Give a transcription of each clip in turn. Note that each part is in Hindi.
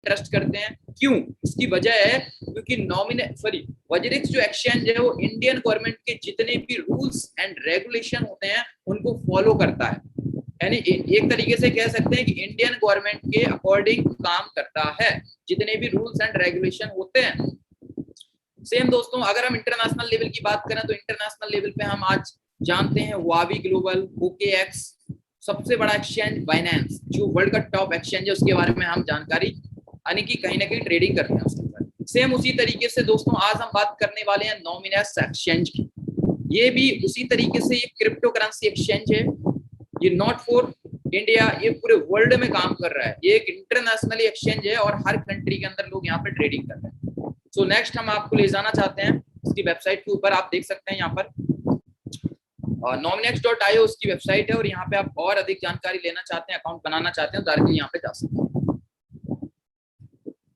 ट्रस्ट करते हैं। क्यों? इसकी वजह है क्योंकि वज्रिक्स जो एक्सचेंज है वो इंडियन गवर्नमेंट के जितने भी रूल्स एंड रेगुलेशन होते हैं उनको फॉलो करता है। यानी एक तरीके से कह सकते हैं कि इंडियन गवर्नमेंट के अकॉर्डिंग काम करता है, जितने भी रूल्स एंड रेगुलेशन होते हैं। सेम दोस्तों, अगर हम इंटरनेशनल लेवल की बात करें तो इंटरनेशनल लेवल पे हम आज जानते हैं वावी ग्लोबल, OKX, सबसे बड़ा एक्सचेंज बाइनेंस जो वर्ल्ड का टॉप एक्सचेंज है, उसके बारे में हम जानकारी यानी कि कहीं ना कहीं ट्रेडिंग करते हैं उसके ऊपर। सेम उसी तरीके से दोस्तों आज हम बात करने वाले हैं नॉमिनेक्स एक्सचेंज की। ये भी उसी तरीके से ये क्रिप्टो करेंसी एक्सचेंज है, ये नॉट फॉर इंडिया, ये पूरे वर्ल्ड में काम कर रहा है। ये एक इंटरनेशनल एक्सचेंज है और हर कंट्री के अंदर लोग यहाँ पे ट्रेडिंग कर रहे हैं। सो नेक्स्ट हम आपको ले जाना चाहते हैं इसकी वेबसाइट के ऊपर। आप देख सकते हैं यहाँ पर nominex.io उसकी वेबसाइट है और यहाँ पे आप और अधिक जानकारी लेना चाहते हैं, अकाउंट बनाना चाहते हैं तो डायरेक्टली यहाँ पे जा सकते हैं।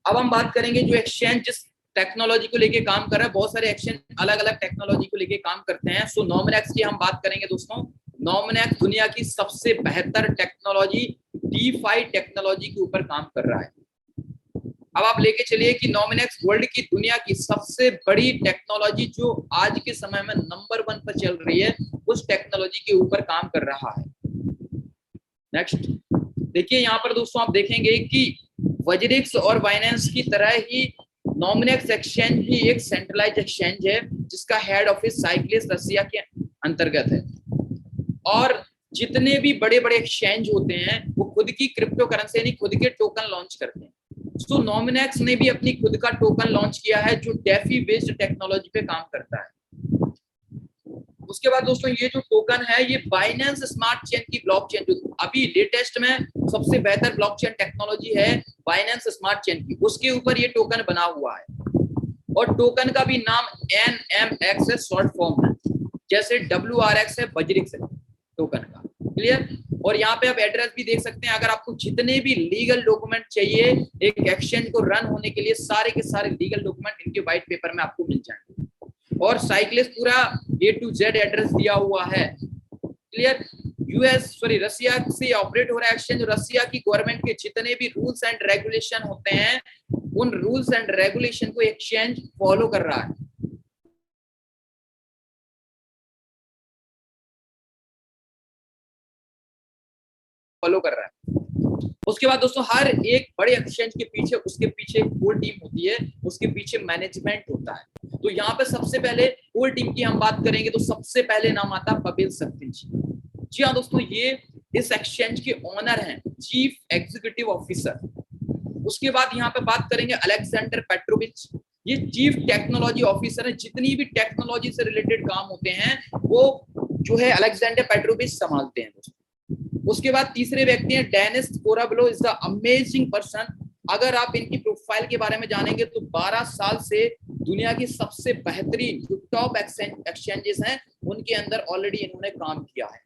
अब हम बात करेंगे जो एक्सचेंज जिस टेक्नोलॉजी को लेके काम कर रहा है, बहुत सारे एक्सचेंज अलग अलग टेक्नोलॉजी को लेके काम करते हैं। सो नॉमिनेक्स की हम बात करेंगे दोस्तों। नॉमिनेक्स दुनिया की सबसे बेहतर टेक्नोलॉजी DeFi टेक्नोलॉजी के ऊपर काम कर रहा है। अब आप लेके चलिए कि नॉमिनेक्स वर्ल्ड की दुनिया की सबसे बड़ी टेक्नोलॉजी जो आज के समय में नंबर 1 पर चल रही है, उस टेक्नोलॉजी के ऊपर काम कर रहा है। नेक्स्ट देखिए यहाँ पर दोस्तों आप देखेंगे कि वज्रिक्स और बाइनेंस की तरह ही नॉमिनेक्स एक्सचेंज भी एक सेंट्रलाइज एक्सचेंज है जिसका हेड ऑफिस साइक्लिस रसिया के अंतर्गत है। और जितने भी बड़े बड़े एक्सचेंज होते हैं वो खुद की क्रिप्टो करेंसी यानी खुद के टोकन लॉन्च करते हैं। सो नॉमिनेक्स ने भी अपनी खुद का टोकन लॉन्च किया है जो डेफी बेस्ड टेक्नोलॉजी पे काम करता है। उसके बाद दोस्तों ये जो टोकन है ये बाइनेंस स्मार्ट चेन की ब्लॉकचेन, जो अभी लेटेस्ट में सबसे बेहतर ब्लॉकचेन टेक्नोलॉजी है बाइनेंस स्मार्ट चेन की, उसके ऊपर ये टोकन बना हुआ है। और टोकन का भी नाम NMX है, शॉर्ट फॉर्म है, जैसे WRX है वज्रिक्स है टोकन का। क्लियर? और यहाँ पे आप एड्रेस भी देख सकते हैं। अगर आपको जितने भी लीगल डॉक्यूमेंट चाहिए एक एक्सचेंज को रन होने के लिए, सारे के सारे लीगल डॉक्यूमेंट इनके व्हाइट पेपर में आपको मिल जाएंगे। और साइक्लिस पूरा A to Z एड्रेस दिया हुआ है। क्लियर? रसिया से ऑपरेट हो रहा है एक्सचेंज। रसिया की गवर्नमेंट के जितने भी रूल्स एंड रेगुलेशन होते हैं उन रूल्स एंड रेगुलेशन को एक्सचेंज फॉलो कर रहा है। फॉलो कर रहा है। उसके बाद दोस्तों हर एक बड़े एक्सचेंज के पीछे उसके पीछे कोर टीम होती है, उसके पीछे मैनेजमेंट होता है। तो यहाँ पे सबसे पहले कोर टीम की हम बात करेंगे तो सबसे पहले नाम आता है पवेल सत्तिन जी। जी हाँ दोस्तों, ये इस एक्सचेंज के ओनर हैं, चीफ एग्जीक्यूटिव ऑफिसर। उसके बाद यहाँ पे बात करेंगे अलेक्जेंडर पेट्रोविच, ये चीफ टेक्नोलॉजी ऑफिसर है। जितनी भी टेक्नोलॉजी से रिलेटेड काम होते हैं वो जो है अलेक्जेंडर पेट्रोविच संभालते हैं दोस्तों। उसके बाद तीसरे व्यक्ति हैं Dennis Korablo, is the amazing person. अगर आप इनकी प्रोफाइल के बारे में जानेंगे तो 12 साल से दुनिया की सबसे बेहतरीन जो टॉप एक्सचेंजेस हैं उनके अंदर ऑलरेडी इन्होंने काम किया है।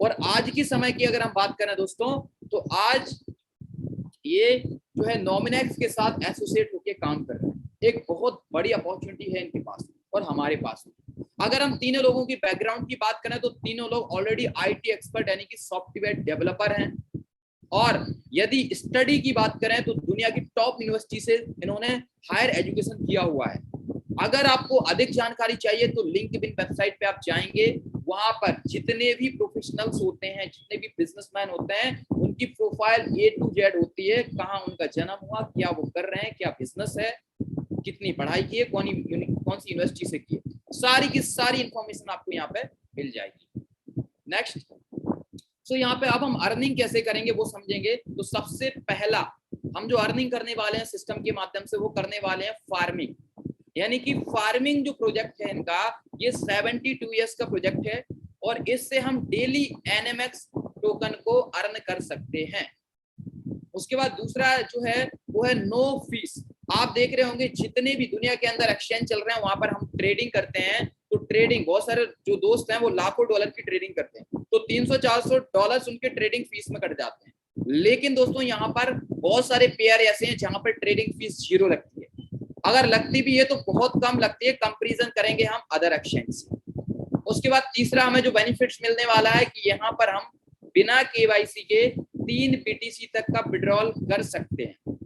और आज की समय की अगर हम बात करें दोस्तों तो आज ये जो है नॉमिनेक्स के साथ एसोसिएट होकर काम कर रहे हैं। एक बहुत बड़ी अपॉर्चुनिटी है इनके पास और हमारे पास। अगर हम तीनों लोगों की बैकग्राउंड की बात करें तो तीनों लोग ऑलरेडी IT एक्सपर्ट यानी कि सॉफ्टवेयर डेवलपर हैं। और यदि स्टडी की बात करें तो दुनिया की टॉप यूनिवर्सिटी से इन्होंने हायर एजुकेशन किया हुआ है। अगर आपको अधिक जानकारी चाहिए तो लिंक्डइन वेबसाइट पे आप जाएंगे, वहां पर जितने भी प्रोफेशनल्स होते हैं, जितने भी बिजनेसमैन होते हैं, उनकी प्रोफाइल A to Z होती है। कहाँ उनका जन्म हुआ, क्या वो कर रहे हैं, क्या बिजनेस है, कितनी पढ़ाई की है, कौन सी यूनिवर्सिटी से की है, सारी की सारी इंफॉर्मेशन आपको यहाँ पे मिल जाएगी। नेक्स्ट सो यहाँ पे अब हम अर्निंग कैसे करेंगे वो समझेंगे। तो सबसे पहला हम जो अर्निंग करने वाले हैं सिस्टम के माध्यम से वो करने वाले हैं फार्मिंग। यानी कि फार्मिंग जो प्रोजेक्ट है इनका ये 72 ईयर्स का प्रोजेक्ट है और इससे हम डेली NMX टोकन को अर्न कर सकते हैं। उसके बाद दूसरा जो है वो है नो फीस। आप देख रहे होंगे जितने भी दुनिया के अंदर एक्सचेंज चल रहे हैं वहां पर हम ट्रेडिंग करते हैं। तो ट्रेडिंग बहुत सारे जो दोस्त हैं वो लाखों डॉलर की ट्रेडिंग करते हैं, तो $300-400 उनके ट्रेडिंग फीस में कट जाते हैं। लेकिन दोस्तों यहाँ पर बहुत सारे पेयर ऐसे हैं जहां पर ट्रेडिंग फीस 0 लगती है। अगर लगती भी है तो बहुत कम लगती है, कंपेरिजन करेंगे हम अदर एक्सचेंज से। उसके बाद तीसरा हमें जो बेनिफिट्स मिलने वाला है कि यहाँ पर हम बिना KYC के 3 BTC तक का विड्रॉल कर सकते हैं।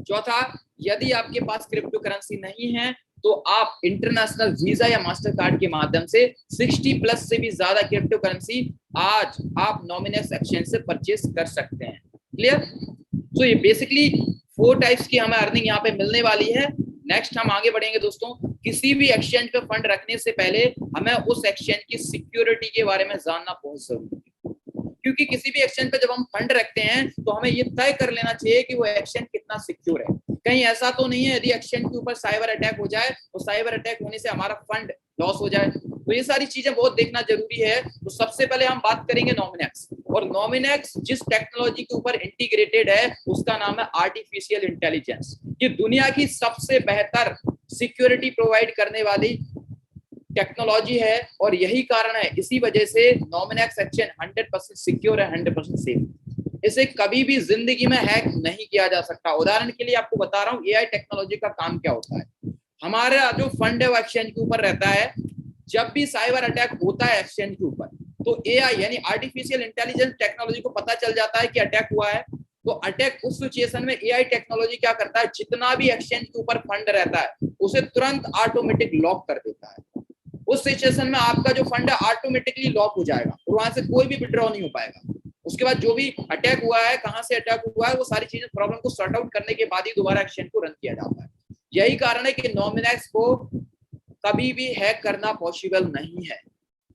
चौथा, यदि आपके पास क्रिप्टो करेंसी नहीं है तो आप इंटरनेशनल वीजा या मास्टर कार्ड के माध्यम से 60+ से भी ज्यादा क्रिप्टो करेंसी आज आप नॉमिनेक्स एक्सचेंज से परचेस कर सकते हैं। क्लियर? तो ये बेसिकली 4 टाइप्स की हमें अर्निंग यहाँ पे मिलने वाली है। नेक्स्ट हम आगे बढ़ेंगे दोस्तों। किसी भी एक्सचेंज पे फंड रखने से पहले हमें उस एक्सचेंज की सिक्योरिटी के बारे में जानना बहुत जरूरी है, क्योंकि किसी भी एक्सचेंज पे जब हम फंड रखते हैं तो हमें ये तय कर लेना चाहिए कि वो एक्सचेंज कितना सिक्योर है। कहीं ऐसा तो नहीं है यदि एक्सचेंज के ऊपर साइबर अटैक हो जाए तो साइबर अटैक होने से हमारा फंड लॉस हो जाए। तो ये सारी चीजें बहुत देखना जरूरी है। तो सबसे पहले हम बात करेंगे नॉमिनेक्स, और नॉमिनेक्स जिस टेक्नोलॉजी के ऊपर इंटीग्रेटेड है उसका नाम है आर्टिफिशियल इंटेलिजेंस। ये दुनिया की सबसे बेहतर सिक्योरिटी प्रोवाइड करने वाली टेक्नोलॉजी है, और यही कारण है, इसी वजह से नॉमिनेक्स एक्सचेंज 100% सिक्योर है, 100% सेफ। इसे कभी भी जिंदगी में हैक नहीं किया जा सकता। उदाहरण के लिए आपको बता रहा हूँ एआई टेक्नोलॉजी का काम क्या होता है। हमारा जो फंड है वो एक्सचेंज के ऊपर रहता है। जब भी साइबर अटैक होता है एक्सचेंज के ऊपर तो एआई यानी आर्टिफिशियल इंटेलिजेंस टेक्नोलॉजी को पता चल जाता है कि अटैक हुआ है। तो अटैक उस सिचुएशन में एआई टेक्नोलॉजी क्या करता है, जितना भी एक्सचेंज के ऊपर फंड रहता है उसे तुरंत ऑटोमेटिक लॉक कर देता है। उस सिचुएशन में आपका जो फंड है ऑटोमेटिकली लॉक हो जाएगा और वहां से कोई भी विड्रॉ नहीं हो पाएगा। उसके बाद जो भी अटैक हुआ है, कहां से अटैक हुआ है, वो सारी चीजें प्रॉब्लम को सॉर्ट आउट करने के बाद ही दोबारा एक्सचेंज को रन किया जाता है। यही कारण है कि नॉमिनेक्स को कभी भी हैक करना पॉसिबल नहीं है।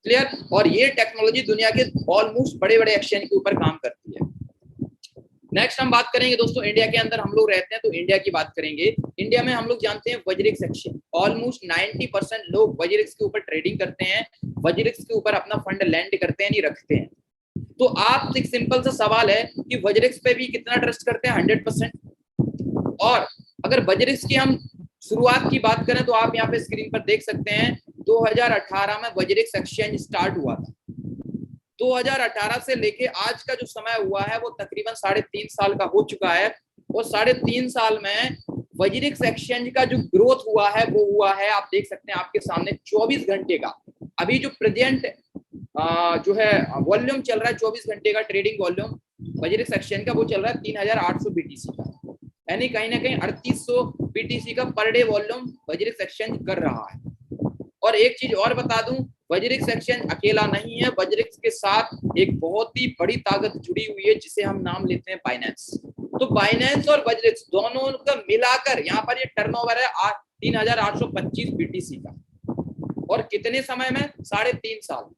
क्लियर? और ये टेक्नोलॉजी दुनिया के ऑलमोस्ट बड़े बड़े एक्सचेंज के ऊपर काम करती है। नेक्स्ट हम बात करेंगे दोस्तों, इंडिया के अंदर हम लोग रहते हैं तो इंडिया की बात करेंगे। इंडिया में हम लोग जानते हैं वज्रिक्स एक्सचेंज। ऑलमोस्ट 90% लोग वज्रिक्स के ऊपर ट्रेडिंग करते हैं, वज्रिक्स के ऊपर अपना फंड लैंड करते हैं, नहीं रखते हैं। तो आप एक सिंपल सा सवाल है कि वज्रिक्स पे भी कितना ट्रस्ट करते हैं? 100%। और अगर वज्रिक्स की हम शुरुआत की बात करें तो आप यहाँ पे स्क्रीन पर देख सकते हैं 2018 में वज्रिक्स एक्सचेंज स्टार्ट हुआ था। 2018 से लेके आज का जो समय हुआ है वो तकरीबन 3.5 साल का हो चुका है, और 3.5 साल में वज्रिक्स एक्सचेंज का जो ग्रोथ हुआ है वो हुआ है, आप देख सकते हैं आपके सामने 24 घंटे का। अभी जो प्रेजेंट जो है वॉल्यूम चल रहा है 24 घंटे का ट्रेडिंग वॉल्यूम वज्रिक्स एक्सचेंज का, वो चल रहा है 3800 बीटीसी का, यानी कहीं ना कहीं 3800 बीटीसी का पर डे वॉल्यूम वज्रिक्स एक्सचेंज कर रहा है। और एक चीज और बता दूं, वज्रिक्स एक्सचेंज अकेला नहीं है, वज्रिक्स के साथ एक बहुत ही बड़ी ताकत जुड़ी हुई है जिसे हम नाम लेते हैं बाइनेंस। तो बाइनेंस और वज्रिक्स दोनों का मिलाकर यहाँ पर ये टर्नओवर है 3825 बीटीसी का, और कितने समय में? 3.5 साल।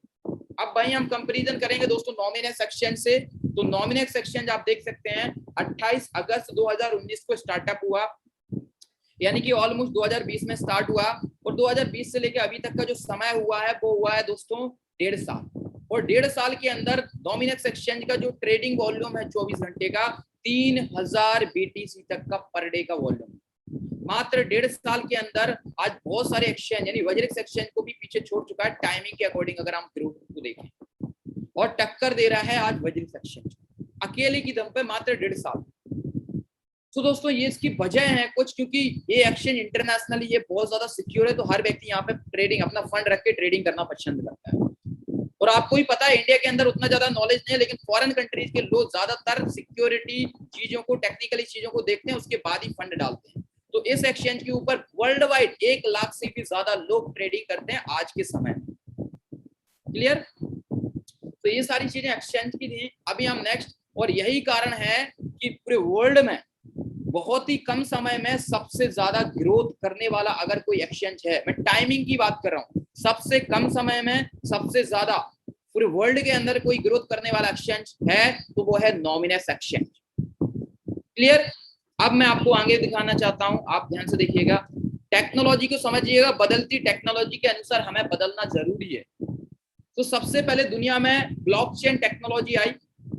अब भाई हम कंपैरिजन करेंगे दोस्तों नॉमिनेक्स एक्सचेंज से। तो नॉमिनेक्स एक्सचेंज आप देख सकते हैं 28 अगस्त 2019 को स्टार्टअप हुआ, यानी कि ऑलमोस्ट 2020 में स्टार्ट हुआ, और 2020 से लेकर अभी तक का जो समय हुआ है वो हुआ है दोस्तों 1.5 साल। और 1.5 साल के अंदर नॉमिनेक्स एक्सचेंज का जो ट्रेडिंग वॉल्यूम है 24 घंटे का 3000 बीटीसी तक का पर डे का वॉल्यूम। मात्र 1.5 साल के अंदर आज बहुत सारे एक्सचेंज यानी वज्रिक्स एक्सचेंज को भी पीछे छोड़ चुका है टाइमिंग के अकॉर्डिंग, अगर हम ग्रोथ को देखें, और टक्कर दे रहा है आज वज्रिक्स एक्सचेंज अकेले की दम पे मात्र 1.5 साल। तो दोस्तों ये इसकी वजह है कुछ, क्योंकि ये एक्सचेंज इंटरनेशनली ये बहुत ज्यादा सिक्योर है, तो हर व्यक्ति यहाँ पे ट्रेडिंग अपना फंड रख के ट्रेडिंग करना पसंद करता है। और आपको ही पता है इंडिया के अंदर उतना ज्यादा नॉलेज नहीं है, लेकिन फॉरेन कंट्रीज के लोग ज्यादातर सिक्योरिटी चीजों को, टेक्निकली चीजों को देखते हैं, उसके बाद ही फंड डालते हैं। तो इस एक्सचेंज के ऊपर वर्ल्ड वाइड 1 लाख से भी ज्यादा लोग ट्रेडिंग करते हैं आज के समय में। क्लियर? तो ये सारी चीजें एक्सचेंज की थी। अभी हम नेक्स्ट, और यही कारण है कि पूरे वर्ल्ड में बहुत ही कम समय में सबसे ज्यादा ग्रोथ करने वाला अगर कोई एक्सचेंज है, मैं टाइमिंग की बात कर रहा हूँ, सबसे कम समय में सबसे ज्यादा पूरे वर्ल्ड के अंदर कोई ग्रोथ करने वाला एक्सचेंज है तो वो है नॉमिनेक्स एक्सचेंज। क्लियर? अब मैं आपको आगे दिखाना चाहता हूं, आप ध्यान से देखिएगा, टेक्नोलॉजी को समझिएगा। बदलती टेक्नोलॉजी के अनुसार हमें बदलना जरूरी है। तो सबसे पहले दुनिया में ब्लॉकचेन टेक्नोलॉजी आई।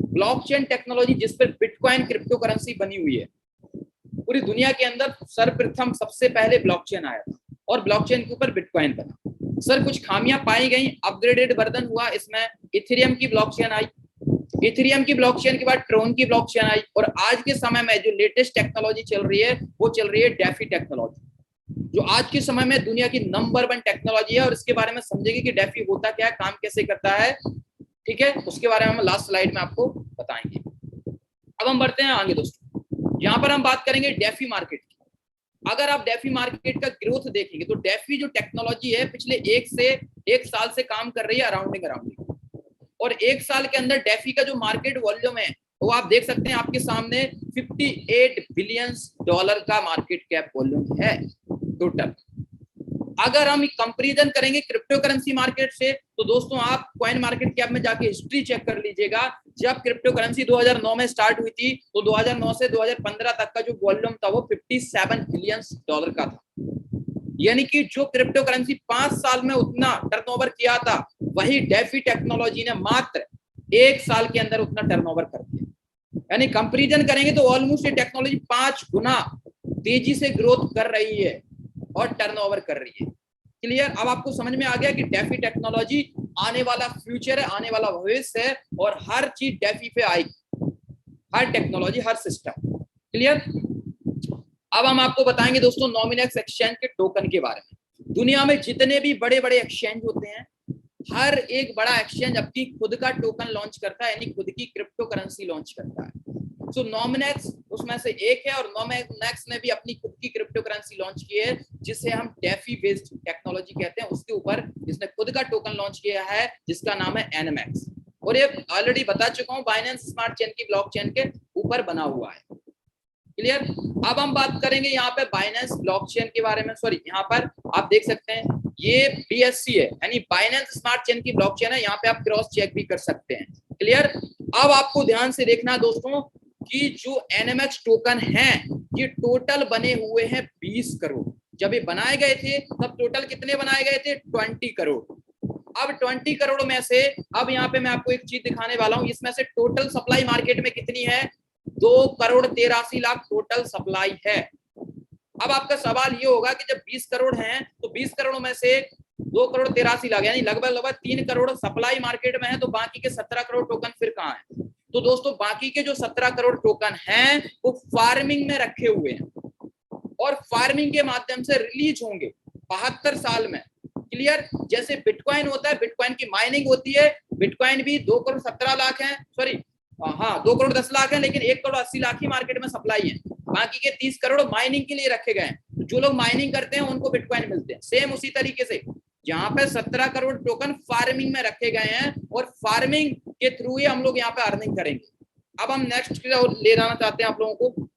ब्लॉकचेन टेक्नोलॉजी जिस पर बिटकॉइन क्रिप्टो करेंसी बनी हुई है, पूरी दुनिया के अंदर सर्वप्रथम सबसे पहले ब्लॉकचेन आया था, और ब्लॉकचेन के ऊपर बिटकॉइन बना। सर कुछ खामियां पाई गई, अपग्रेडेड वर्जन हुआ, इसमें इथेरियम की ब्लॉकचेन आई, इथेरियम की ब्लॉकचेन के बाद ट्रोन की ब्लॉकचेन आई, और आज के समय में जो लेटेस्ट टेक्नोलॉजी चल रही है वो चल रही है डेफी टेक्नोलॉजी, जो आज के समय में दुनिया की नंबर 1 टेक्नोलॉजी है। और इसके बारे में समझेंगे कि डेफी होता क्या है, काम कैसे करता है, ठीक है, उसके बारे में हम लास्ट स्लाइड में आपको बताएंगे। अब हम बढ़ते हैं आगे दोस्तों। यहाँ पर हम बात करेंगे डेफी मार्केट की। अगर आप डेफी मार्केट का ग्रोथ देखेंगे तो डेफी जो टेक्नोलॉजी है पिछले एक साल से काम कर रही है अराउंडिंग, और एक साल के अंदर डेफी का जो मार्केट वॉल्यूम है वो आप देख सकते हैं आपके सामने $58 बिलियन का मार्केट कैप वॉल्यूम है टोटल। अगर हम कंपैरिजन करेंगे क्रिप्टो करेंसी मार्केट से तो दोस्तों आप कॉइन मार्केट कैप में जाके हिस्ट्री चेक कर लीजिएगा। जब क्रिप्टो करेंसी 2009 में स्टार्ट हुई थी तो 2009 से 2015 तक का जो वॉल्यूम था वो $57 बिलियन का था। यानी कि जो क्रिप्टो करेंसी 5 साल में उतना टर्नओवर किया था वही डेफी टेक्नोलॉजी ने मात्र 1 साल के अंदर उतना टर्नओवर कर दिया। यानी कंपैरिजन करेंगे तो ऑलमोस्ट ये टेक्नोलॉजी 5 गुना तेजी से ग्रोथ कर रही है और टर्नओवर कर रही है। क्लियर? अब आपको समझ में आ गया कि डेफी टेक्नोलॉजी आने वाला फ्यूचर है, आने वाला भविष्य है और हर चीज डेफी पे आएगी, हर टेक्नोलॉजी, हर सिस्टम। क्लियर? अब हम आपको बताएंगे दोस्तों नॉमिनेक्स एक्सचेंज के टोकन के बारे में। दुनिया में जितने भी बड़े बड़े एक्सचेंज होते हैं हर एक बड़ा एक्सचेंज अपनी खुद का टोकन लॉन्च करता है, यानी खुद की क्रिप्टो करेंसी लॉन्च करता है। सो नॉमिनेक्स उसमें से एक है और नॉमिनेक्स ने भी अपनी खुद की क्रिप्टो करेंसी लॉन्च की है जिसे हम डेफी बेस्ड टेक्नोलॉजी कहते हैं। उसके ऊपर इसने खुद का टोकन लॉन्च किया है जिसका नाम है NMX, और ये ऑलरेडी बता चुका हूं बाइनेंस स्मार्ट चेन की ब्लॉकचेन के ऊपर बना हुआ है। क्लियर? अब हम बात करेंगे यहाँ पे बाइनेंस ब्लॉकचेन के बारे में। सॉरी, यहाँ पर आप देख सकते हैं ये BSC है, यानी बाइनेंस स्मार्ट चेन की ब्लॉकचेन है। यहाँ पे आप क्रॉस चेक भी कर सकते हैं। क्लियर? अब आपको ध्यान से देखना है दोस्तों कि जो NMX टोकन है ये टोटल बने हुए हैं 20 करोड़। जब ये बनाए गए थे तब टोटल कितने बनाए गए थे? 20 करोड़। अब 20 करोड़ में से अब यहाँ पे मैं आपको एक चीज दिखाने वाला हूँ, इसमें से टोटल सप्लाई मार्केट में कितनी है? 2,83,00,000 टोटल सप्लाई है। अब आपका सवाल ये होगा कि जब 20 करोड़ हैं तो 20 करोड़ में से 2,83,00,000 यानी लगभग 3 करोड़ सप्लाई मार्केट में है, तो बाकी के 17 करोड़ टोकन फिर कहाँ है? तो दोस्तों बाकी के जो 17 करोड़ टोकन हैं वो फार्मिंग में रखे हुए हैं और फार्मिंग के माध्यम से रिलीज होंगे 72 साल में। क्लियर? जैसे बिटकॉइन होता है, बिटकॉइन की माइनिंग होती है, बिटकॉइन भी 2,17,00,000 है, सॉरी हाँ 2,10,00,000 है, लेकिन 1,80,00,000 ही मार्केट में सप्लाई है। बाकी के 30 करोड़ माइनिंग के लिए रखे गए हैं। तो जो लोग माइनिंग करते हैं उनको बिटकॉइन मिलते हैं। सेम उसी तरीके से यहाँ पे 17 करोड़ टोकन फार्मिंग में रखे गए हैं और फार्मिंग के थ्रू ही हम लोग यहाँ पे अर्निंग करेंगे। अब हम नेक्स्ट ले जाना चाहते हैं आप लोगों को,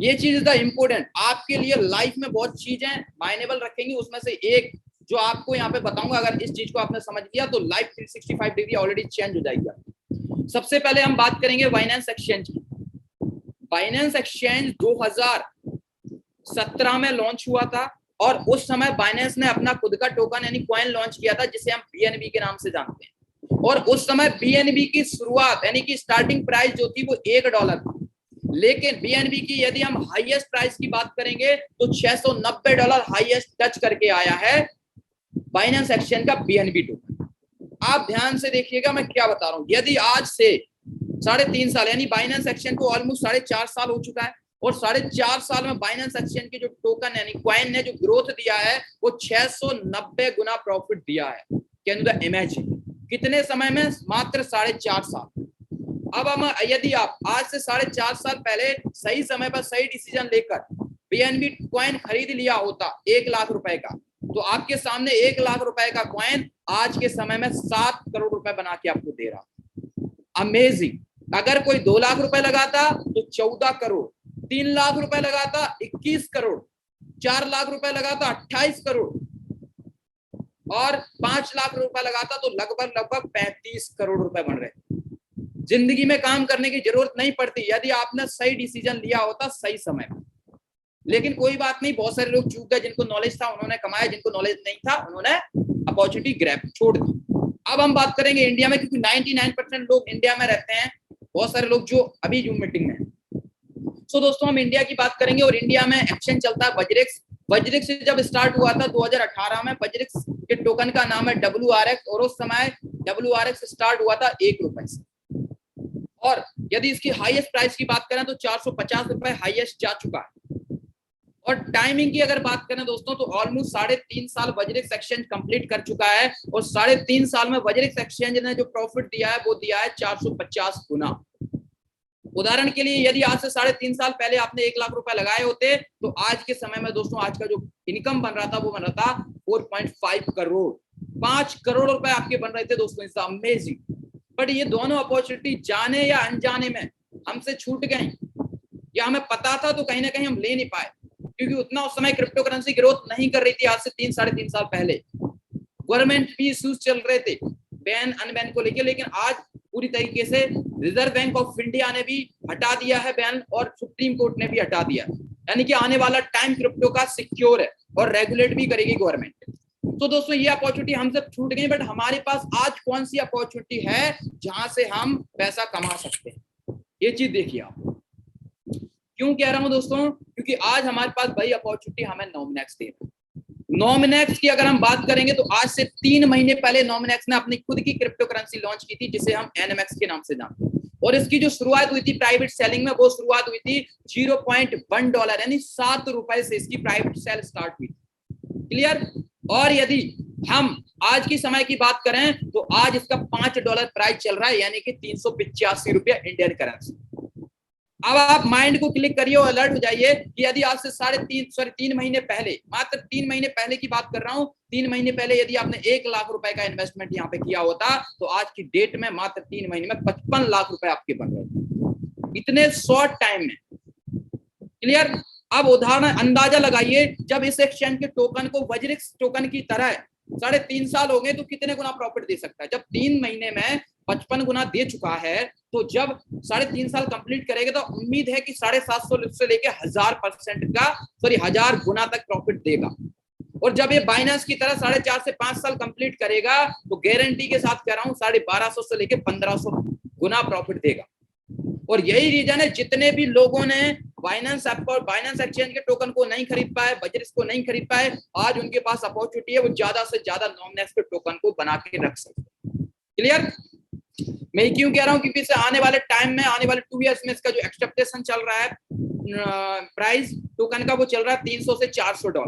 ये चीज इज द इम्पोर्टेंट, आपके लिए लाइफ में बहुत चीजें माइनेबल रखेंगी, उसमें से एक जो आपको यहाँ पे बताऊंगा, अगर इस चीज को आपने समझ लिया तो लाइफ 365 डिग्री ऑलरेडी चेंज हो जाएगी। सबसे पहले हम बात करेंगे बाइनेंस एक्सचेंज की। बाइनेंस एक्सचेंज 2017 में लॉन्च हुआ था और उस समय बाइनेंस ने अपना खुद का टोकन यानी कॉइन लॉन्च किया था जिसे हम BNB के नाम से जानते हैं। और उस समय BNB की शुरुआत यानी कि स्टार्टिंग प्राइस जो थी वो $1 थी, लेकिन BNB की यदि हम हाईएस्ट प्राइस की बात करेंगे तो $690 हाईएस्ट टच करके आया है बाइनेंस एक्सचेंज का BNB टोकन। आप ध्यान से देखिएगा मैं क्या बता रहा हूं। यदि आज से 3.5 साल यानी बाइनेंस एक्सचेंज को ऑलमोस्ट 4.5 साल हो चुका है और 4.5 साल में बाइनेंस एक्सचेंज के जो टोकन यानी कॉइन ने जो ग्रोथ दिया है वो 690 गुना प्रॉफिट दिया है। Can you imagine? कितने समय में? मात्र 4.5 साल। अब हम यदि आप आज से 4.5 साल पहले सही समय पर सही डिसीजन लेकर BNB कॉइन खरीद लिया होता 1 लाख रुपए का, तो आपके सामने 1 लाख रुपए का कॉइन आज के समय में 7 करोड़ रुपए बना के आपको दे रहा। अमेजिंग। अगर कोई 2 लाख रुपए लगाता तो 14 करोड़, 3 लाख रुपए लगाता 21 करोड़, 4 लाख रुपए लगाता 28 करोड़ और 5 लाख रुपए लगाता तो लगभग 35 करोड़ रुपए बन रहे। जिंदगी में काम करने की जरूरत नहीं पड़ती यदि आपने सही डिसीजन लिया होता सही समय में। लेकिन कोई बात नहीं, बहुत सारे लोग चूक गए, जिनको नॉलेज था उन्होंने कमाया, जिनको नॉलेज नहीं था उन्होंने अपॉर्चुनिटी ग्रैब छोड़ दी। अब हम बात करेंगे इंडिया में, क्योंकि 99% लोग इंडिया में रहते हैं, बहुत सारे लोग जो अभी जूम मीटिंग में हैं। सो दोस्तों हम इंडिया की बात करेंगे और इंडिया में एक्सचेंज चलता है वज्रिक्स। वज्रिक्स से जब स्टार्ट हुआ था 2018 में, वज्रिक्स के टोकन का नाम है WRX और उस समय WRX स्टार्ट हुआ था ₹1 से। और यदि इसकी हाईएस्ट प्राइस की बात करें तो 450 रुपए हाईएस्ट जा चुका है। और टाइमिंग की अगर बात करें दोस्तों तो ऑलमोस्ट 3.5 साल वज्रिक्स एक्सचेंज कंप्लीट कर चुका है और 3.5 साल में वज्रिक्स एक्सचेंज ने जो प्रॉफिट दिया है वो दिया है 450 गुना। उदाहरण के लिए यदि आज से 3.5 साल पहले आपने 1 लाख रुपए लगाए होते तो आज के समय में दोस्तों आज का जो इनकम बन रहा था वो बन रहा था 4.5 करोड़, 5 करोड़ रुपए आपके बन रहे थे दोस्तों। It's amazing. बट ये दोनों अपॉर्चुनिटी जाने या अनजाने में हमसे छूट गई, या हमें पता था तो कहीं ना कहीं हम ले नहीं पाए, क्योंकि उतना उस समय क्रिप्टो करेंसी ग्रोथ नहीं कर रही थी। आज से 3-3.5 साल पहले गवर्नमेंट भी इश्यूज चल रहे थे बैन अनबैन को लेकर, लेकिन आज पूरी तरीके से रिजर्व बैंक ऑफ इंडिया ने भी हटा दिया है बैन और सुप्रीम कोर्ट ने भी हटा दिया, यानी कि आने वाला टाइम क्रिप्टो का सिक्योर है और रेगुलेट भी करेगी गवर्नमेंट। तो दोस्तों ये अपॉर्चुनिटी हमसे छूट गई, बट हमारे पास आज कौन सी अपॉर्चुनिटी है जहां से हम पैसा कमा सकते हैं, ये चीज देखिए आप। क्यों कह रहा हूं दोस्तों, क्योंकि आज हमारे पास भाई अपॉर्चुनिटी हमें नॉमिनेक्स दे रहा है। नॉमिनेक्स की अगर हम बात करेंगे तो आज से 3 महीने पहले नॉमिनेक्स ने अपनी खुद की क्रिप्टो करेंसी लॉन्च की थी, जिसे हम एनएमएक्स के नाम से जानते हैं। और इसकी जो शुरुआत हुई थी प्राइवेट सेलिंग में, वो शुरुआत हुई थी $0.1 यानी 7 रुपए से इसकी प्राइवेट सेल स्टार्ट हुई। क्लियर। और यदि हम आज की समय की बात करें तो आज इसका $5 प्राइस चल रहा है, यानी कि 385 रुपया इंडियन करेंसी। अब आप माइंड को क्लिक करिए और अलर्ट हो जाइए कि यदि आज से 3 महीने पहले, मात्र 3 महीने पहले की बात कर रहा हूं, 3 महीने पहले यदि आपने 1 लाख रुपए का इन्वेस्टमेंट यहाँ पे किया होता तो आज की डेट में मात्र 3 महीने में 55 लाख रुपए आपके बन रहे थे, इतने शॉर्ट टाइम में। क्लियर। अब उदाहरण अंदाजा लगाइए, जब इस एक्सचेंज के टोकन को वज्रिक्स टोकन की तरह 3.5 साल हो गए तो कितने गुना प्रॉफिट दे सकता है। जब 3 महीने में 55 गुना दे चुका है, तो जब 3.5 साल कंप्लीट करेगा तो उम्मीद है कि 750 से लेके 1000% का 1000 गुना तक प्रॉफिट देगा। और जब ये बाइनेंस की तरह 4.5 से 5 साल कंप्लीट करेगा तो गारंटी के साथ कह रहा हूं 1250 से लेके 1500 गुना प्रॉफिट देगा। और यही रीजन है जितने भी लोगों ने बाइनेंस ऐप और बाइनेंस एक्सचेंज के टोकन को नहीं खरीद पाए, वज्रिक्स को नहीं खरीद पाए, आज उनके पास अपॉर्चुनिटी है वो ज्यादा से ज्यादा नॉमिनेक्स के टोकन को बना के रख सकते। क्लियर। मैं क्यों कह रहा हूं, क्योंकि इसे आने वाले टाइम में, आने वाले 2 इयर्स में इसका जो एक्सपेक्टेशन चल रहा है प्राइस टोकन का, वो चल रहा है $300 से $400।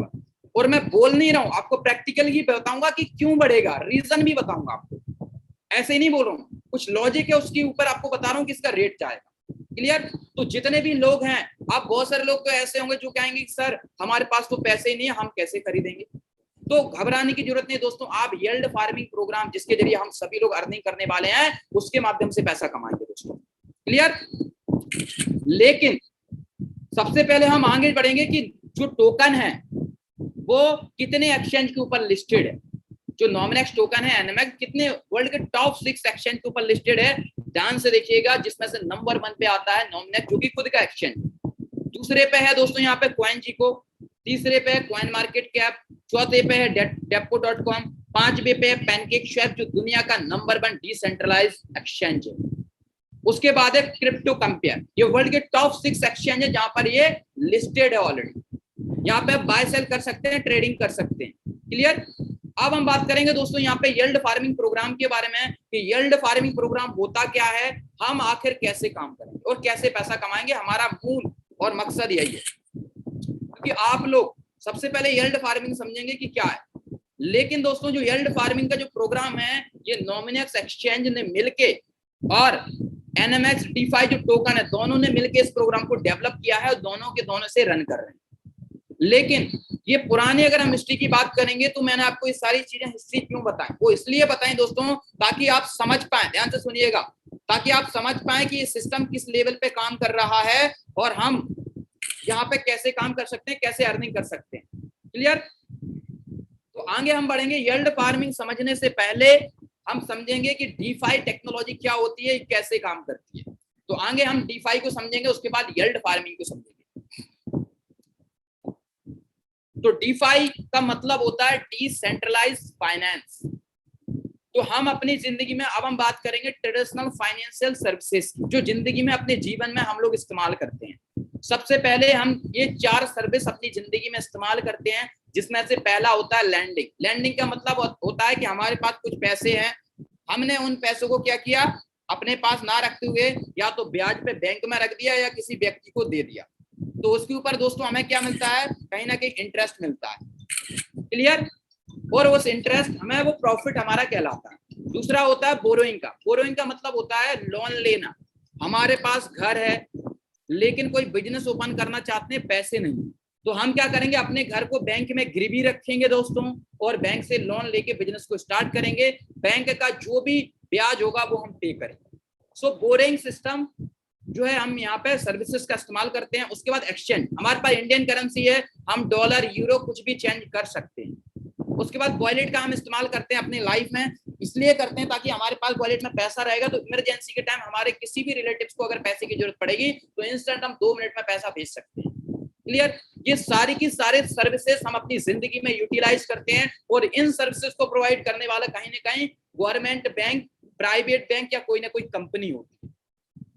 और मैं बोल नहीं रहा हूं, आपको प्रैक्टिकल ही बताऊंगा कि क्यों बढ़ेगा, रीजन भी बताऊंगा आपको, ऐसे ही नहीं बोल रहा हूं, कुछ लॉजिक है उसके ऊपर आपको बता रहा हूं कि इसका रेट जाएगा। क्लियर। तो जितने भी लोग हैं, आप बहुत सारे लोग तो ऐसे होंगे जो कहेंगे सर हमारे पास तो पैसे ही नहीं है, हम कैसे खरीदेंगे। तो घबराने की जरूरत नहीं दोस्तों, आप यील्ड फार्मिंग प्रोग्राम जिसके जरिए हम सभी लोग अर्निंग करने वाले हैं, उसके माध्यम से पैसा कमाएंगे दोस्तों। क्लियर। लेकिन सबसे पहले हम आगे बढ़ेंगे कि जो टोकन है वो कितने एक्सचेंज के ऊपर लिस्टेड है। जो नॉमिनेक्स टोकन है एनएमएक्स, कितने वर्ल्ड के टॉप 6 एक्सचेंज के ऊपर लिस्टेड है, ध्यान से देखिएगा, जिसमें से नंबर 1 पे आता है नॉमिनेक्स, जो कि खुद का एक्सचेंज। दूसरे पे है दोस्तों यहाँ पे CoinGecko, तीसरे पे है कॉइन मार्केट कैप, चौथे पे है Depot.com, 5वें पे है PancakeSwap, जो दुनिया का नंबर 1 डिसेंट्रलाइज एक्सचेंज है। उसके बाद है क्रिप्टो कंपेयर, ये वर्ल्ड के टॉप 6 एक्सचेंज है जहां पर ये लिस्टेड है ऑलरेडी। यहाँ पे आप बाय सेल कर सकते हैं, ट्रेडिंग कर सकते हैं। क्लियर। अब हम बात करेंगे दोस्तों यहाँ पे यील्ड फार्मिंग प्रोग्राम के बारे में, कि यील्ड फार्मिंग प्रोग्राम होता क्या है, हम आखिर कैसे काम करेंगे और कैसे पैसा कमाएंगे। हमारा मूल और मकसद यही है, क्योंकि आप लोग सबसे पहले यील्ड फार्मिंग समझेंगे कि क्या है। लेकिन दोस्तों जो यील्ड फार्मिंग का जो प्रोग्राम है, ये नॉमिनेक्स एक्सचेंज ने मिलके और एनएमएक्स डीफाई जो टोकन है, दोनों ने मिलके इस प्रोग्राम को डेवलप किया है और दोनों के दोनों से रन कर रहे हैं। लेकिन ये पुरानी अगर हम हिस्ट्री की बात करेंगे तो मैंने आपको ये सारी चीजें हिस्ट्री क्यों बताएं, वो इसलिए बताएं दोस्तों ताकि आप समझ पाए, ध्यान से सुनिएगा, ताकि आप समझ पाए कि ये सिस्टम किस लेवल पे काम कर रहा है और हम यहाँ पे कैसे काम कर सकते हैं, कैसे अर्निंग कर सकते हैं। क्लियर। तो आगे हम बढ़ेंगे। यील्ड फार्मिंग समझने से पहले हम समझेंगे कि डीफाई टेक्नोलॉजी क्या होती है, कैसे काम करती है। तो आगे हम डीफाई को समझेंगे, उसके बाद यील्ड फार्मिंग को समझेंगे। तो डीफाई का मतलब होता है डिसेंट्रलाइज फाइनेंस। तो हम अपनी जिंदगी में, अब हम बात करेंगे ट्रेडिशनल फाइनेंशियल सर्विसेज की, जो जिंदगी में अपने जीवन में हम लोग इस्तेमाल करते हैं। सबसे पहले हम ये 4 सर्विस अपनी जिंदगी में इस्तेमाल करते हैं, जिसमें से पहला होता है लैंडिंग। लैंडिंग का मतलब होता है कि हमारे पास कुछ पैसे हैं, हमने उन पैसों को क्या किया, अपने पास ना रखते हुए या तो ब्याज पे बैंक में रख दिया या किसी व्यक्ति को दे दिया। तो उसके ऊपर दोस्तों हमें क्या मिलता है, कहीं ना कहीं इंटरेस्ट मिलता है। क्लियर। और उस इंटरेस्ट हमें, वो प्रॉफिट हमारा कहलाता है। दूसरा होता है बोरोइंग का। बोरोइंग का मतलब होता है लोन लेना। हमारे पास घर है लेकिन कोई बिजनेस ओपन करना चाहते हैं, पैसे नहीं, तो हम क्या करेंगे, अपने घर को बैंक में गिरवी रखेंगे दोस्तों, और बैंक से लोन लेके बिजनेस को स्टार्ट करेंगे। बैंक का जो भी ब्याज होगा वो हम पे करेंगे। सो बोरिंग सिस्टम जो है, हम यहाँ पे सर्विसेज का इस्तेमाल करते हैं। उसके बाद एक्सचेंज, हमारे पास इंडियन करेंसी है, हम डॉलर यूरो कुछ भी चेंज कर सकते हैं। उसके बाद वॉलेट का हम इस्तेमाल करते हैं अपनी लाइफ में, इसलिए करते हैं ताकि हमारे पास वॉलेट में पैसा रहेगा, तो इमरजेंसी के टाइम हमारे किसी भी रिलेटिव्स को अगर पैसे की जरूरत पड़ेगी तो इंस्टेंट हम 2 मिनट में पैसा भेज सकते हैं। क्लियर? ये सारी की सारे सर्विसेज हम अपनी जिंदगी में यूटिलाइज करते हैं, और इन सर्विसेज को प्रोवाइड करने वाला कहीं ना कहीं गवर्नमेंट बैंक, प्राइवेट बैंक या कोई ना कोई कंपनी होती है।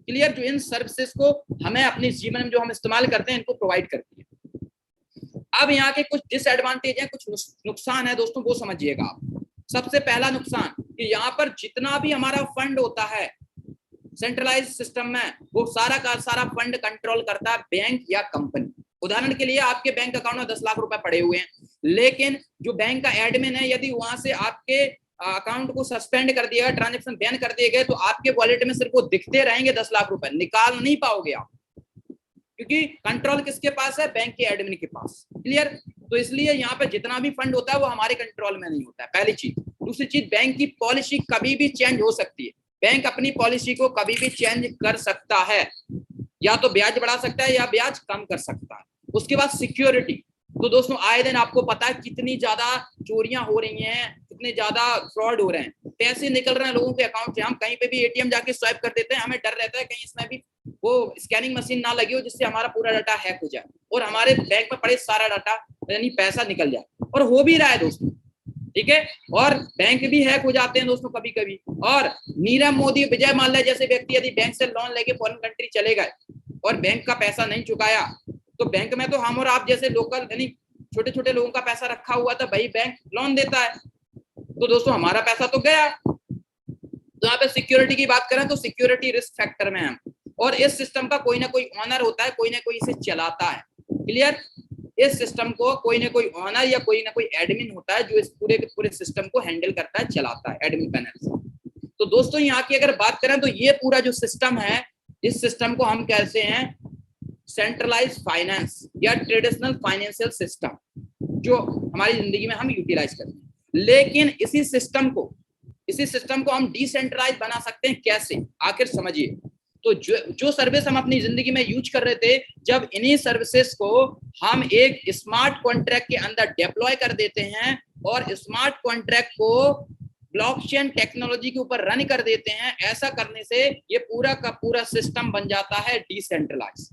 क्लियर? जो इन सर्विसेज को हमें अपने जीवन में जो हम इस्तेमाल करते हैं, इनको प्रोवाइड करती है। अब यहाँ के कुछ डिसएडवांटेज हैं, कुछ नुकसान है दोस्तों, वो समझिएगा आप। सबसे पहला नुकसान कि यहाँ पर जितना भी हमारा फंड होता है सेंट्रलाइज सिस्टम में, वो सारा का सारा फंड कंट्रोल करता है बैंक या कंपनी। उदाहरण के लिए आपके बैंक अकाउंट में 10 लाख रुपए पड़े हुए हैं, लेकिन जो बैंक का एडमिन है, यदि वहां से आपके अकाउंट को सस्पेंड कर दिया, ट्रांजेक्शन बैन कर दिए गए, तो आपके वॉलेट में सिर्फ वो दिखते रहेंगे 10 लाख रुपए, निकाल नहीं पाओगे आप, क्योंकि कंट्रोल किसके पास है? बैंक के एडमिन के पास। क्लियर? तो इसलिए यहाँ पे जितना भी फंड होता है वो हमारे कंट्रोल में नहीं होता है, पहली चीज। दूसरी चीज, बैंक की पॉलिसी कभी भी चेंज हो सकती है, बैंक अपनी पॉलिसी को कभी भी चेंज कर सकता है, या तो ब्याज बढ़ा सकता है या ब्याज कम कर सकता है। उसके बाद सिक्योरिटी, तो दोस्तों आए दिन आपको पता है कितनी ज्यादा चोरियां हो रही हैं, कितने ज्यादा फ्रॉड हो रहे हैं, पैसे निकल रहे हैं लोगों के अकाउंट से। हम कहीं पे भी एटीएम जाके स्वाइप कर देते हैं, हमें डर रहता है कहीं इसमें भी वो स्कैनिंग मशीन ना लगी हो जिससे हमारा पूरा डाटा हैक हो जाए और हमारे बैंक में पड़े सारा डाटा यानी पैसा निकल जाए, और हो भी रहा है दोस्तों। ठीक है? और बैंक भी हैक हो जाते हैं दोस्तों कभी कभी। और नीरव मोदी, विजय माल्या जैसे व्यक्ति यदि बैंक से लोन लेके फॉरेन कंट्री चले गए और बैंक का पैसा नहीं चुकाया, तो बैंक में तो हम और आप जैसे लोकल यानी छोटे छोटे लोगों का पैसा रखा हुआ था, भाई बैंक लोन देता है, तो दोस्तों हमारा पैसा तो गया। तो यहाँ पे सिक्योरिटी की बात करें तो सिक्योरिटी रिस्क फैक्टर में है, और इस सिस्टम का कोई ना कोई ऑनर होता है, कोई ना कोई इसे चलाता है। क्लियर? इस सिस्टम को कोई ना कोई ऑनर या कोई ना कोई एडमिन होता है जो इस पूरे के पूरे सिस्टम को हैंडल करता है, चलाता है एडमिन पैनल से। तो दोस्तों यहाँ की अगर बात करें तो ये पूरा जो सिस्टम है, इस सिस्टम को हम कहते हैं सेंट्रलाइज फाइनेंस या ट्रेडिशनल फाइनेंशियल सिस्टम, जो हमारी जिंदगी में हम यूटिलाइज करते हैं। लेकिन इसी सिस्टम को हम डिसेंट्रलाइज बना सकते हैं कैसे? आखिर समझिए। तो जो सर्विस हम अपनी जिंदगी में यूज कर रहे थे, जब इन्हीं सर्विसेज को हम एक स्मार्ट कॉन्ट्रैक्ट के अंदर डिप्लॉय कर देते हैं और स्मार्ट कॉन्ट्रैक्ट को ब्लॉकचेन टेक्नोलॉजी के ऊपर रन कर देते हैं, ऐसा करने से ये पूरा का पूरा सिस्टम बन जाता है डिसेंट्रलाइज।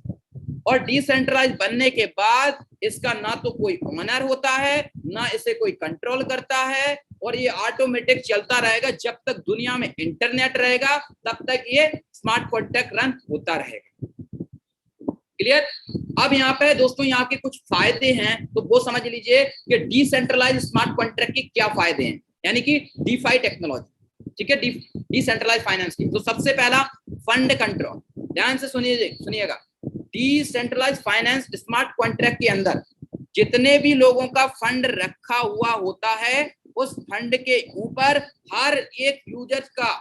और डिसेंट्रलाइज बनने के बाद इसका ना तो कोई ओनर होता है, ना इसे कोई कंट्रोल करता है, और ये ऑटोमेटिक चलता रहेगा। जब तक दुनिया में इंटरनेट रहेगा तब तक ये स्मार्ट कॉन्ट्रैक्ट रन होता रहेगा। क्लियर? अब यहाँ पे दोस्तों यहाँ के कुछ फायदे हैं, तो वो समझ लीजिए कि डिसेंट्रलाइज स्मार्ट कॉन्ट्रैक्ट के क्या फायदे हैं, यानी कि डीफाई टेक्नोलॉजी। ठीक है? डिसेंट्रलाइज फाइनेंस की। तो सबसे पहला फंड कंट्रोल, ध्यान से सुनिएगा। डिसेंट्रलाइज फाइनेंस स्मार्ट कॉन्ट्रैक्ट के अंदर जितने भी लोगों का फंड रखा हुआ होता है, उस फंड के ऊपर हर एक यूजर का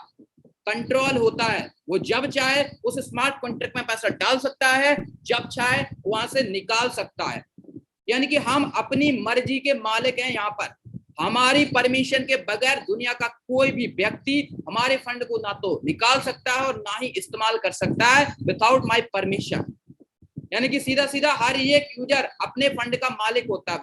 कंट्रोल होता है। वो जब चाहे उस स्मार्ट कॉन्ट्रैक्ट में पैसा डाल सकता है, जब चाहे वहां से निकाल सकता है। यानी कि हम अपनी मर्जी के मालिक हैं। यहाँ पर हमारी परमिशन के बगैर दुनिया का कोई भी व्यक्ति हमारे फंड को ना तो निकाल सकता है और ना ही इस्तेमाल कर सकता है विदाउट माय परमिशन। यानी कि सीधा सीधा हर एक यूजर अपने फंड का मालिक होता है।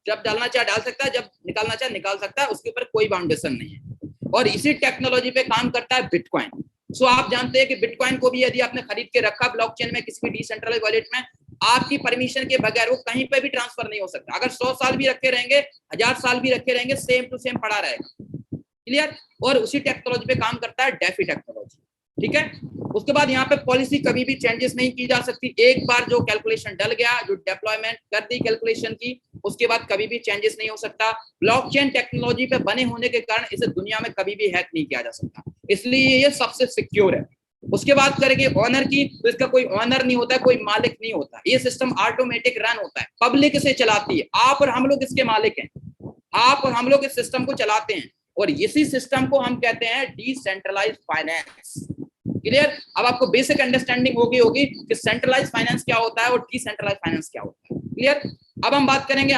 जब डालना चाहे डाल सकता है, जब निकालना चाहे निकाल सकता है, उसके ऊपर कोई बाउंडेशन नहीं है। और इसी टेक्नोलॉजी पे काम करता है बिटकॉइन। सो आप जानते हैं कि बिटकॉइन को भी यदि आपने खरीद के रखा ब्लॉकचेन में किसी भी डिसेंट्रलाइज वॉलेट में, आपकी परमिशन के बगैर वो कहीं पे भी ट्रांसफर नहीं हो सकता। अगर 100 साल भी रखे रहेंगे, 1000 साल भी रखे रहेंगे, सेम टू सेम पड़ा रहेगा। क्लियर? और उसी टेक्नोलॉजी पे काम करता है डेफी टेक्नोलॉजी। ठीक है? उसके बाद यहाँ पे पॉलिसी कभी भी चेंजेस नहीं की जा सकती। एक बार जो कैलकुलेशन डल गया, जो डिप्लॉयमेंट कर दी कैलकुलेशन की, उसके बाद कभी भी चेंजेस नहीं हो सकता। ब्लॉकचेन टेक्नोलॉजी पे बने होने के कारण इसे दुनिया में कभी भी हैक नहीं किया जा सकता, इसलिए ये सबसे सिक्योर है। उसके बाद करेंगे ऑनर की, तो इसका कोई ऑनर नहीं होता है, कोई मालिक नहीं होता। ये सिस्टम ऑटोमेटिक रन होता है, पब्लिक इसे चलाती है। आप और हम लोग इसके मालिक हैं, आप और हम लोग इस सिस्टम को चलाते हैं, और इसी सिस्टम को हम कहते हैं डिसेंट्रलाइज्ड फाइनेंस। क्लियर? अब आपको बेसिक अंडरस्टैंडिंग होगी कि सेंट्रलाइज फाइनेंस क्या होता है और डिसेंट्रलाइज फाइनेंस क्या होता है। क्लियर? अब हम बात करेंगे